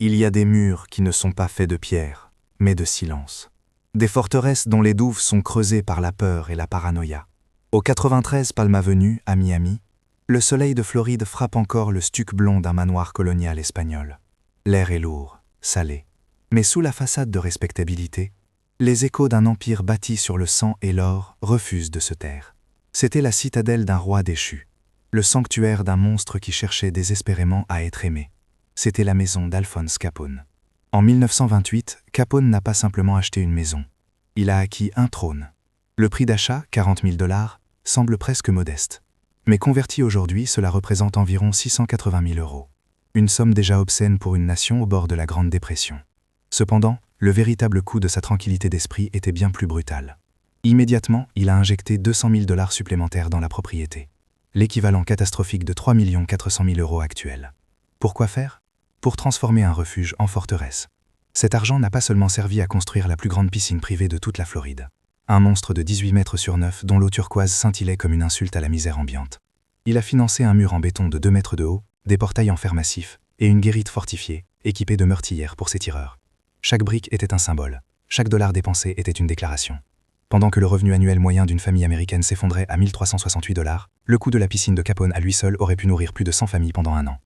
Il y a des murs qui ne sont pas faits de pierre, mais de silence. Des forteresses dont les douves sont creusées par la peur et la paranoïa. Au 93 Palm Avenue, à Miami, le soleil de Floride frappe encore le stuc blond d'un manoir colonial espagnol. L'air est lourd, salé. Mais sous la façade de respectabilité, les échos d'un empire bâti sur le sang et l'or refusent de se taire. C'était la citadelle d'un roi déchu, le sanctuaire d'un monstre qui cherchait désespérément à être aimé. C'était la maison d'Alphonse Capone. En 1928, Capone n'a pas simplement acheté une maison. Il a acquis un trône. Le prix d'achat, 40 000 $, semble presque modeste. Mais converti aujourd'hui, cela représente environ 680 000 €. Une somme déjà obscène pour une nation au bord de la Grande Dépression. Cependant, le véritable coût de sa tranquillité d'esprit était bien plus brutal. Immédiatement, il a injecté 200 000 $ supplémentaires dans la propriété. L'équivalent catastrophique de 3 400 000 € actuels. Pourquoi faire? Pour transformer un refuge en forteresse. Cet argent n'a pas seulement servi à construire la plus grande piscine privée de toute la Floride. Un monstre de 18 mètres sur 9 dont l'eau turquoise scintillait comme une insulte à la misère ambiante. Il a financé un mur en béton de 2 mètres de haut, des portails en fer massif et une guérite fortifiée, équipée de meurtrières pour ses tireurs. Chaque brique était un symbole. Chaque dollar dépensé était une déclaration. Pendant que le revenu annuel moyen d'une famille américaine s'effondrait à 1 368 $, le coût de la piscine de Capone à lui seul aurait pu nourrir plus de 100 familles pendant un an.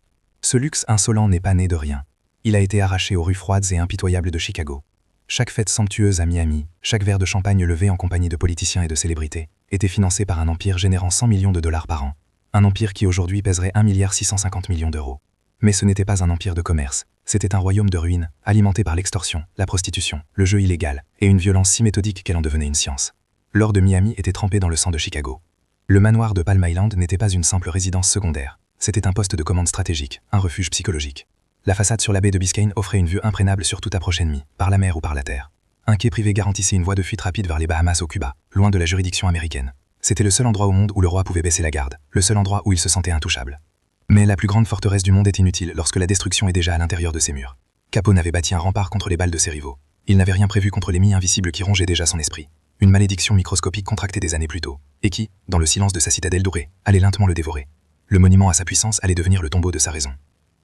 Ce luxe insolent n'est pas né de rien. Il a été arraché aux rues froides et impitoyables de Chicago. Chaque fête somptueuse à Miami, chaque verre de champagne levé en compagnie de politiciens et de célébrités, était financé par un empire générant 100 millions de dollars par an. Un empire qui aujourd'hui pèserait 1 650 000 000 €. Mais ce n'était pas un empire de commerce, c'était un royaume de ruines, alimenté par l'extorsion, la prostitution, le jeu illégal, et une violence si méthodique qu'elle en devenait une science. L'or de Miami était trempé dans le sang de Chicago. Le manoir de Palm Island n'était pas une simple résidence secondaire, c'était un poste de commande stratégique, un refuge psychologique. La façade sur la baie de Biscayne offrait une vue imprégnable sur toute approche ennemie, par la mer ou par la terre. Un quai privé garantissait une voie de fuite rapide vers les Bahamas au Cuba, loin de la juridiction américaine. C'était le seul endroit au monde où le roi pouvait baisser la garde, le seul endroit où il se sentait intouchable. Mais la plus grande forteresse du monde est inutile lorsque la destruction est déjà à l'intérieur de ses murs. Capone avait bâti un rempart contre les balles de ses rivaux. Il n'avait rien prévu contre l'ennemi invisible qui rongeait déjà son esprit. Une malédiction microscopique contractée des années plus tôt, et qui, dans le silence de sa citadelle dorée, allait lentement le dévorer. Le monument à sa puissance allait devenir le tombeau de sa raison.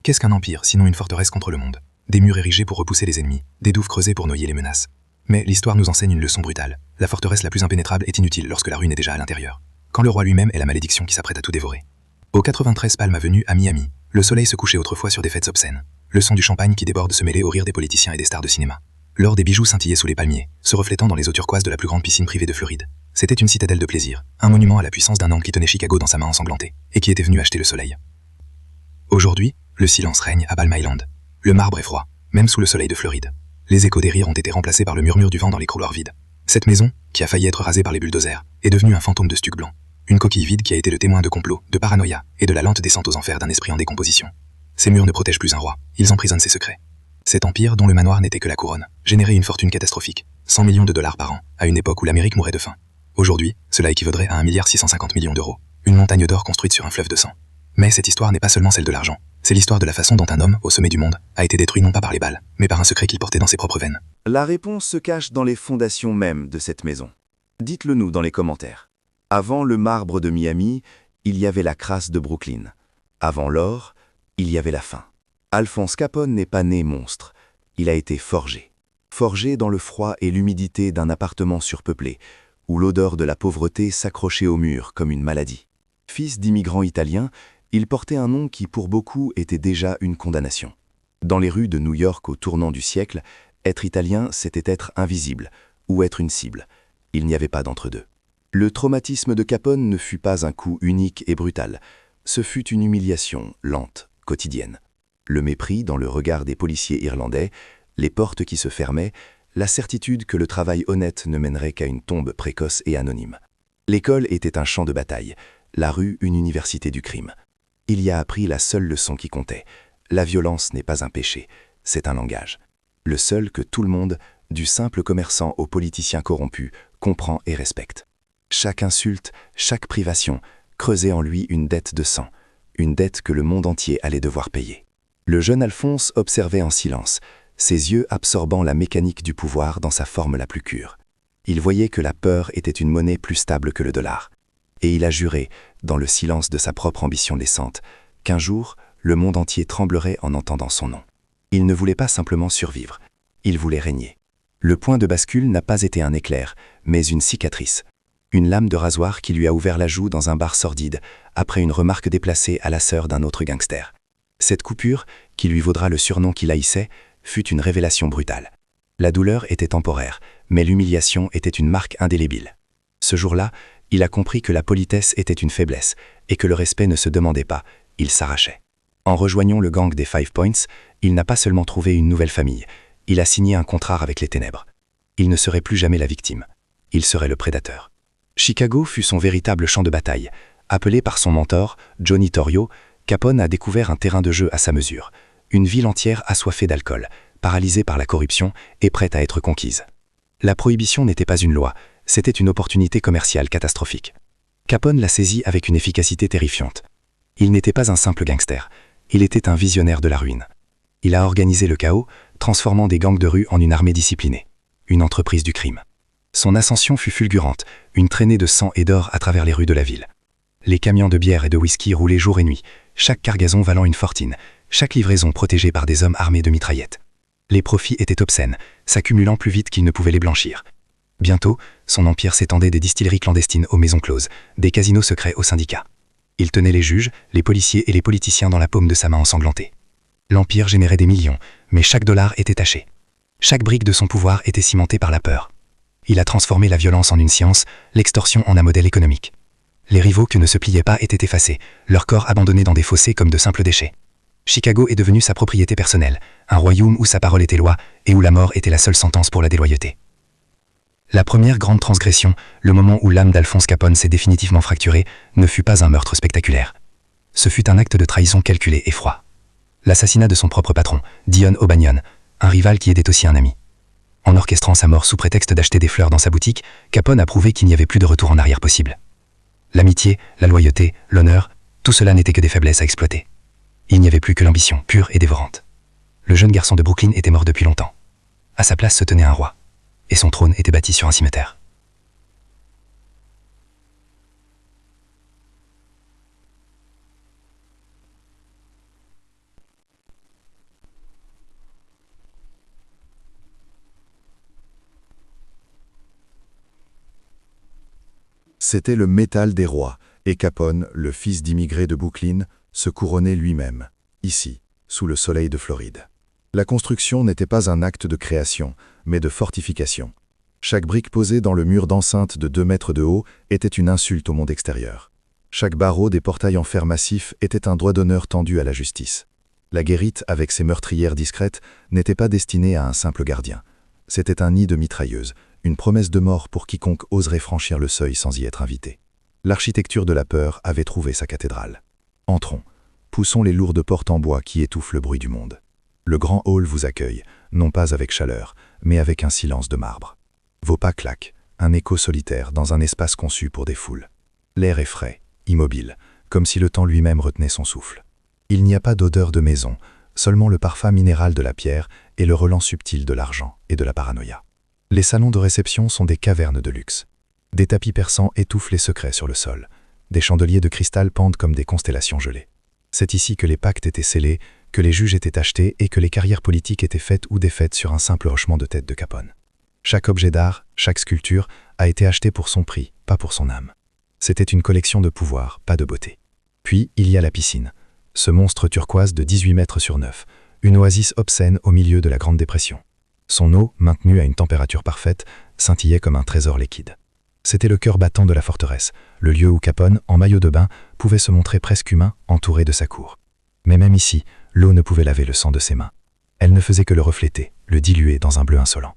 Qu'est-ce qu'un empire, sinon une forteresse contre le monde? Des murs érigés pour repousser les ennemis, des douves creusées pour noyer les menaces. Mais l'histoire nous enseigne une leçon brutale. La forteresse la plus impénétrable est inutile lorsque la ruine est déjà à l'intérieur. Quand le roi lui-même est la malédiction qui s'apprête à tout dévorer. Au 93 Palm Avenue à Miami, le soleil se couchait autrefois sur des fêtes obscènes. Le son du champagne qui déborde se mêlait au rire des politiciens et des stars de cinéma. L'or des bijoux scintillait sous les palmiers, se reflétant dans les eaux turquoises de la plus grande piscine privée de Floride. C'était une citadelle de plaisir, un monument à la puissance d'un homme qui tenait Chicago dans sa main ensanglantée, et qui était venu acheter le soleil. Aujourd'hui, le silence règne à Palm Island. Le marbre est froid, même sous le soleil de Floride. Les échos des rires ont été remplacés par le murmure du vent dans les couloirs vides. Cette maison, qui a failli être rasée par les bulldozers, est devenue un fantôme de stuc blanc. Une coquille vide qui a été le témoin de complots, de paranoïa et de la lente descente aux enfers d'un esprit en décomposition. Ces murs ne protègent plus un roi, ils emprisonnent ses secrets. Cet empire, dont le manoir n'était que la couronne, générait une fortune catastrophique, 100 millions de dollars par an, à une époque où l'Amérique mourait de faim. Aujourd'hui, cela équivaudrait à 1 650 000 000 €, une montagne d'or construite sur un fleuve de sang. Mais cette histoire n'est pas seulement celle de l'argent, c'est l'histoire de la façon dont un homme, au sommet du monde, a été détruit non pas par les balles, mais par un secret qu'il portait dans ses propres veines. La réponse se cache dans les fondations mêmes de cette maison. Dites-le nous dans les commentaires. Avant le marbre de Miami, il y avait la crasse de Brooklyn. Avant l'or, il y avait la faim. Alphonse Capone n'est pas né monstre, il a été forgé. Forgé dans le froid et l'humidité d'un appartement surpeuplé, où l'odeur de la pauvreté s'accrochait au mur comme une maladie. Fils d'immigrants italiens, il portait un nom qui pour beaucoup était déjà une condamnation. Dans les rues de New York au tournant du siècle, être italien c'était être invisible, ou être une cible. Il n'y avait pas d'entre-deux. Le traumatisme de Capone ne fut pas un coup unique et brutal, ce fut une humiliation lente, quotidienne. Le mépris dans le regard des policiers irlandais, les portes qui se fermaient, la certitude que le travail honnête ne mènerait qu'à une tombe précoce et anonyme. L'école était un champ de bataille, la rue une université du crime. Il y a appris la seule leçon qui comptait. La violence n'est pas un péché, c'est un langage. Le seul que tout le monde, du simple commerçant au politicien corrompu, comprend et respecte. Chaque insulte, chaque privation, creusait en lui une dette de sang, une dette que le monde entier allait devoir payer. Le jeune Alphonse observait en silence, ses yeux absorbant la mécanique du pouvoir dans sa forme la plus pure. Il voyait que la peur était une monnaie plus stable que le dollar. Et il a juré, dans le silence de sa propre ambition naissante, qu'un jour, le monde entier tremblerait en entendant son nom. Il ne voulait pas simplement survivre, il voulait régner. Le point de bascule n'a pas été un éclair, mais une cicatrice. Une lame de rasoir qui lui a ouvert la joue dans un bar sordide, après une remarque déplacée à la sœur d'un autre gangster. Cette coupure, qui lui vaudra le surnom qu'il haïssait, fut une révélation brutale. La douleur était temporaire, mais l'humiliation était une marque indélébile. Ce jour-là, il a compris que la politesse était une faiblesse, et que le respect ne se demandait pas, il s'arrachait. En rejoignant le gang des 5 Points, il n'a pas seulement trouvé une nouvelle famille, il a signé un contrat avec les ténèbres. Il ne serait plus jamais la victime, il serait le prédateur. Chicago fut son véritable champ de bataille. Appelé par son mentor, Johnny Torrio, Capone a découvert un terrain de jeu à sa mesure, une ville entière assoiffée d'alcool, paralysée par la corruption et prête à être conquise. La prohibition n'était pas une loi, c'était une opportunité commerciale catastrophique. Capone l'a saisie avec une efficacité terrifiante. Il n'était pas un simple gangster, il était un visionnaire de la ruine. Il a organisé le chaos, transformant des gangs de rue en une armée disciplinée, une entreprise du crime. Son ascension fut fulgurante, une traînée de sang et d'or à travers les rues de la ville. Les camions de bière et de whisky roulaient jour et nuit, chaque cargaison valant une fortune, chaque livraison protégée par des hommes armés de mitraillettes. Les profits étaient obscènes, s'accumulant plus vite qu'ils ne pouvaient les blanchir. Bientôt, son empire s'étendait des distilleries clandestines aux maisons closes, des casinos secrets aux syndicats. Il tenait les juges, les policiers et les politiciens dans la paume de sa main ensanglantée. L'empire générait des millions, mais chaque dollar était taché. Chaque brique de son pouvoir était cimentée par la peur. Il a transformé la violence en une science, l'extorsion en un modèle économique. Les rivaux qui ne se pliaient pas étaient effacés, leurs corps abandonnés dans des fossés comme de simples déchets. Chicago est devenu sa propriété personnelle, un royaume où sa parole était loi et où la mort était la seule sentence pour la déloyauté. La première grande transgression, le moment où l'âme d'Alphonse Capone s'est définitivement fracturée, ne fut pas un meurtre spectaculaire. Ce fut un acte de trahison calculé et froid. L'assassinat de son propre patron, Dion O'Banion, un rival qui était aussi un ami. En orchestrant sa mort sous prétexte d'acheter des fleurs dans sa boutique, Capone a prouvé qu'il n'y avait plus de retour en arrière possible. L'amitié, la loyauté, l'honneur, tout cela n'était que des faiblesses à exploiter. Il n'y avait plus que l'ambition, pure et dévorante. Le jeune garçon de Brooklyn était mort depuis longtemps. À sa place se tenait un roi, et son trône était bâti sur un cimetière. C'était le métal des rois, et Capone, le fils d'immigrés de Brooklyn, se couronnait lui-même, ici, sous le soleil de Floride. La construction n'était pas un acte de création, mais de fortification. Chaque brique posée dans le mur d'enceinte de 2 mètres de haut était une insulte au monde extérieur. Chaque barreau des portails en fer massif était un droit d'honneur tendu à la justice. La guérite, avec ses meurtrières discrètes, n'était pas destinée à un simple gardien. C'était un nid de mitrailleuses, une promesse de mort pour quiconque oserait franchir le seuil sans y être invité. L'architecture de la peur avait trouvé sa cathédrale. Entrons, poussons les lourdes portes en bois qui étouffent le bruit du monde. Le grand hall vous accueille, non pas avec chaleur, mais avec un silence de marbre. Vos pas claquent, un écho solitaire dans un espace conçu pour des foules. L'air est frais, immobile, comme si le temps lui-même retenait son souffle. Il n'y a pas d'odeur de maison, seulement le parfum minéral de la pierre et le relent subtil de l'argent et de la paranoïa. Les salons de réception sont des cavernes de luxe. Des tapis persans étouffent les secrets sur le sol. Des chandeliers de cristal pendent comme des constellations gelées. C'est ici que les pactes étaient scellés, que les juges étaient achetés et que les carrières politiques étaient faites ou défaites sur un simple hochement de tête de Capone. Chaque objet d'art, chaque sculpture, a été acheté pour son prix, pas pour son âme. C'était une collection de pouvoir, pas de beauté. Puis, il y a la piscine. Ce monstre turquoise de 18 mètres sur 9, une oasis obscène au milieu de la Grande Dépression. Son eau, maintenue à une température parfaite, scintillait comme un trésor liquide. C'était le cœur battant de la forteresse, le lieu où Capone, en maillot de bain, pouvait se montrer presque humain, entouré de sa cour. Mais même ici, l'eau ne pouvait laver le sang de ses mains. Elle ne faisait que le refléter, le diluer dans un bleu insolent.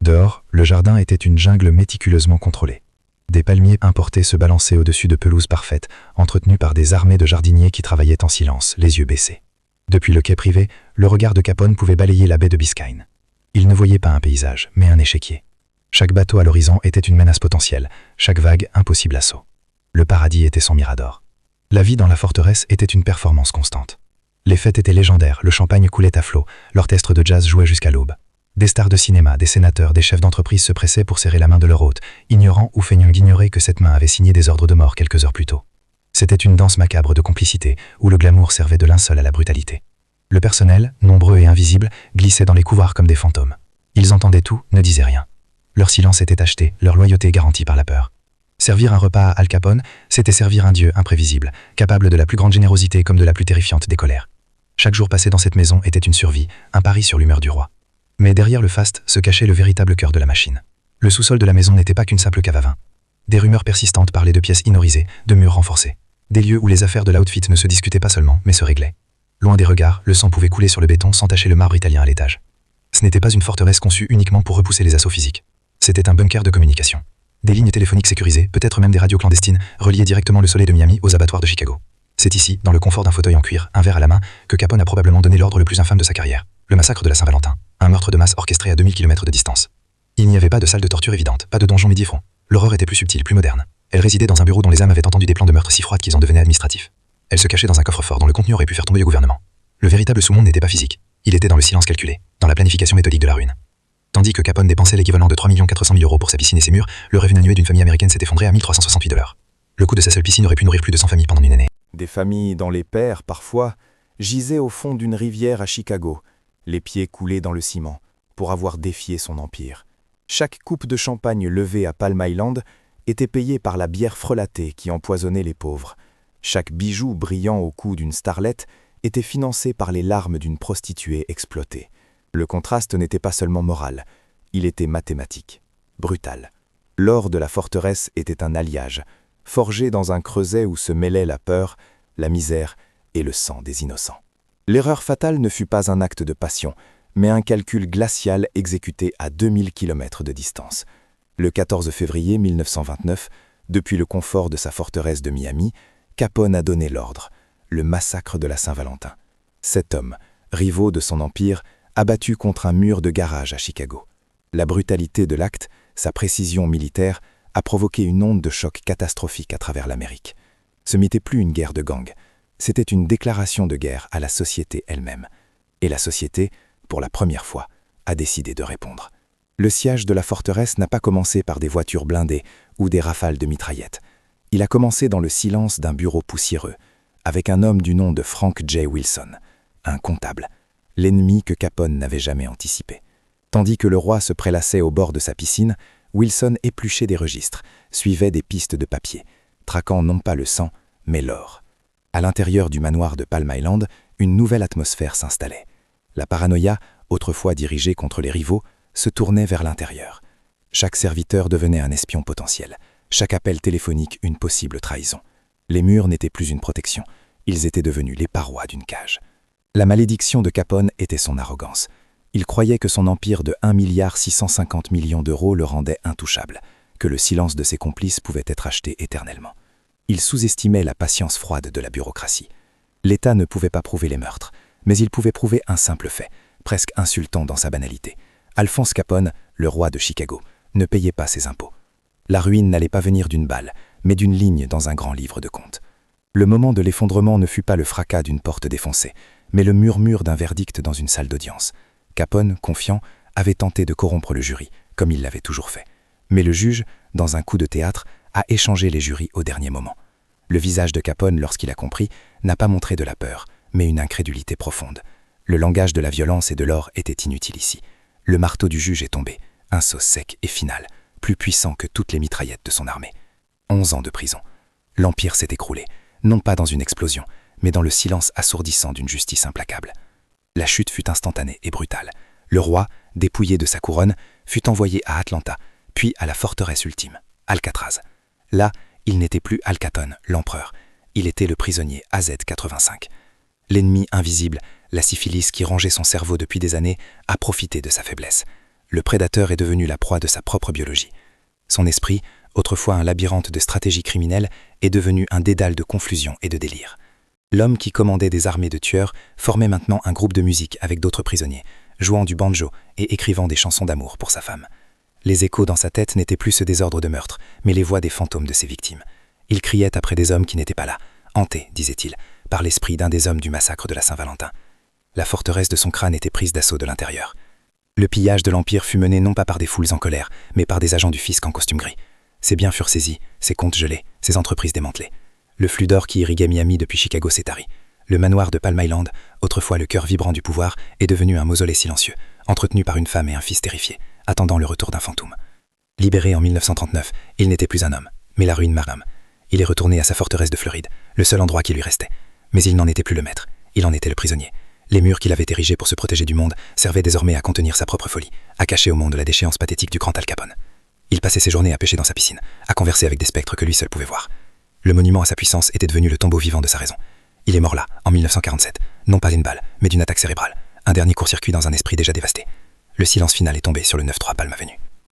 Dehors, le jardin était une jungle méticuleusement contrôlée. Des palmiers importés se balançaient au-dessus de pelouses parfaites, entretenues par des armées de jardiniers qui travaillaient en silence, les yeux baissés. Depuis le quai privé, le regard de Capone pouvait balayer la baie de Biscayne. Il ne voyait pas un paysage, mais un échiquier. Chaque bateau à l'horizon était une menace potentielle, chaque vague impossible assaut. Le paradis était son mirador. La vie dans la forteresse était une performance constante. Les fêtes étaient légendaires, le champagne coulait à flot, l'orchestre de jazz jouait jusqu'à l'aube. Des stars de cinéma, des sénateurs, des chefs d'entreprise se pressaient pour serrer la main de leur hôte, ignorant ou feignant d'ignorer que cette main avait signé des ordres de mort quelques heures plus tôt. C'était une danse macabre de complicité, où le glamour servait de linceul à la brutalité. Le personnel, nombreux et invisible, glissait dans les couloirs comme des fantômes. Ils entendaient tout, ne disaient rien. Leur silence était acheté, leur loyauté garantie par la peur. Servir un repas à Al Capone, c'était servir un dieu imprévisible, capable de la plus grande générosité comme de la plus terrifiante des colères. Chaque jour passé dans cette maison était une survie, un pari sur l'humeur du roi. Mais derrière le faste se cachait le véritable cœur de la machine. Le sous-sol de la maison n'était pas qu'une simple cave à vin. Des rumeurs persistantes parlaient de pièces inorisées, de murs renforcés. Des lieux où les affaires de l'outfit ne se discutaient pas seulement, mais se réglaient. Loin des regards, le sang pouvait couler sur le béton sans tacher le marbre italien à l'étage. Ce n'était pas une forteresse conçue uniquement pour repousser les assauts physiques. C'était un bunker de communication. Des lignes téléphoniques sécurisées, peut-être même des radios clandestines, reliaient directement le soleil de Miami aux abattoirs de Chicago. C'est ici, dans le confort d'un fauteuil en cuir, un verre à la main, que Capone a probablement donné l'ordre le plus infâme de sa carrière. Le massacre de la Saint-Valentin. Un meurtre de masse orchestré à 2000 km de distance. Il n'y avait pas de salle de torture évidente, pas de donjon midi-front. L'horreur était plus subtile, plus moderne. Elle résidait dans un bureau dont les âmes avaient entendu des plans de meurtre si froides qu'ils en devenaient administratifs. Elle se cachait dans un coffre-fort dont le contenu aurait pu faire tomber le gouvernement. Le véritable sous-monde n'était pas physique. Il était dans le silence calculé, dans la planification méthodique de la ruine. Tandis que Capone dépensait l'équivalent de 3 400 000 € pour sa piscine et ses murs, le revenu annuel d'une famille américaine s'est effondré à 1368 $. Le coût de sa seule piscine aurait pu nourrir plus de 100 familles pendant une année. Des familles dont les pères, parfois, gisaient au fond d'une rivière à Chicago, les pieds coulés dans le ciment, pour avoir défié son empire. Chaque coupe de champagne levée à Palm Island était payée par la bière frelatée qui empoisonnait les pauvres. Chaque bijou brillant au cou d'une starlette était financé par les larmes d'une prostituée exploitée. Le contraste n'était pas seulement moral, il était mathématique, brutal. L'or de la forteresse était un alliage, forgé dans un creuset où se mêlaient la peur, la misère et le sang des innocents. L'erreur fatale ne fut pas un acte de passion, mais un calcul glacial exécuté à 2000 km de distance. Le 14 février 1929, depuis le confort de sa forteresse de Miami, Capone a donné l'ordre, le massacre de la Saint-Valentin. 7 hommes, rivaux de son empire, abattus contre un mur de garage à Chicago. La brutalité de l'acte, sa précision militaire, a provoqué une onde de choc catastrophique à travers l'Amérique. Ce n'était plus une guerre de gang, c'était une déclaration de guerre à la société elle-même. Et la société, pour la première fois, a décidé de répondre. Le siège de la forteresse n'a pas commencé par des voitures blindées ou des rafales de mitraillettes. Il a commencé dans le silence d'un bureau poussiéreux, avec un homme du nom de Frank J. Wilson, un comptable, l'ennemi que Capone n'avait jamais anticipé. Tandis que le roi se prélassait au bord de sa piscine, Wilson épluchait des registres, suivait des pistes de papier, traquant non pas le sang, mais l'or. À l'intérieur du manoir de Palm Island, une nouvelle atmosphère s'installait. La paranoïa, autrefois dirigée contre les rivaux, se tournait vers l'intérieur. Chaque serviteur devenait un espion potentiel, chaque appel téléphonique une possible trahison. Les murs n'étaient plus une protection, ils étaient devenus les parois d'une cage. La malédiction de Capone était son arrogance. Il croyait que son empire de 1 650 000 000 € le rendait intouchable, que le silence de ses complices pouvait être acheté éternellement. Il sous-estimait la patience froide de la bureaucratie. L'État ne pouvait pas prouver les meurtres, mais il pouvait prouver un simple fait, presque insultant dans sa banalité. Alphonse Capone, le roi de Chicago, ne payait pas ses impôts. La ruine n'allait pas venir d'une balle, mais d'une ligne dans un grand livre de comptes. Le moment de l'effondrement ne fut pas le fracas d'une porte défoncée, mais le murmure d'un verdict dans une salle d'audience. Capone, confiant, avait tenté de corrompre le jury, comme il l'avait toujours fait. Mais le juge, dans un coup de théâtre, a échangé les jurys au dernier moment. Le visage de Capone, lorsqu'il a compris, n'a pas montré de la peur, mais une incrédulité profonde. Le langage de la violence et de l'or était inutile ici. Le marteau du juge est tombé, un saut sec et final, plus puissant que toutes les mitraillettes de son armée. 11 ans de prison. L'Empire s'est écroulé, non pas dans une explosion, mais dans le silence assourdissant d'une justice implacable. La chute fut instantanée et brutale. Le roi, dépouillé de sa couronne, fut envoyé à Atlanta, puis à la forteresse ultime, Alcatraz. Là, il n'était plus Al Capone, l'empereur. Il était le prisonnier AZ-85. L'ennemi invisible, la syphilis qui rangeait son cerveau depuis des années, a profité de sa faiblesse. Le prédateur est devenu la proie de sa propre biologie. Son esprit, autrefois un labyrinthe de stratégies criminelles, est devenu un dédale de confusion et de délire. L'homme qui commandait des armées de tueurs formait maintenant un groupe de musique avec d'autres prisonniers, jouant du banjo et écrivant des chansons d'amour pour sa femme. Les échos dans sa tête n'étaient plus ce désordre de meurtre, mais les voix des fantômes de ses victimes. Il criait après des hommes qui n'étaient pas là, hantés, disait-il, par l'esprit d'un des hommes du massacre de la Saint-Valentin. La forteresse de son crâne était prise d'assaut de l'intérieur. Le pillage de l'Empire fut mené non pas par des foules en colère, mais par des agents du fisc en costume gris. Ses biens furent saisis, ses comptes gelés, ses entreprises démantelées. Le flux d'or qui irriguait Miami depuis Chicago s'est tari. Le manoir de Palm Island, autrefois le cœur vibrant du pouvoir, est devenu un mausolée silencieux, entretenu par une femme et un fils terrifiés, attendant le retour d'un fantôme. Libéré en 1939, il n'était plus un homme, mais la ruine d'un homme. Il est retourné à sa forteresse de Floride, le seul endroit qui lui restait. Mais il n'en était plus le maître, il en était le prisonnier. Les murs qu'il avait érigés pour se protéger du monde servaient désormais à contenir sa propre folie, à cacher au monde la déchéance pathétique du grand Al Capone. Il passait ses journées à pêcher dans sa piscine, à converser avec des spectres que lui seul pouvait voir. Le monument à sa puissance était devenu le tombeau vivant de sa raison. Il est mort là, en 1947, non pas d'une balle, mais d'une attaque cérébrale, un dernier court-circuit dans un esprit déjà dévasté. Le silence final est tombé sur le 9-3 Palm Avenue.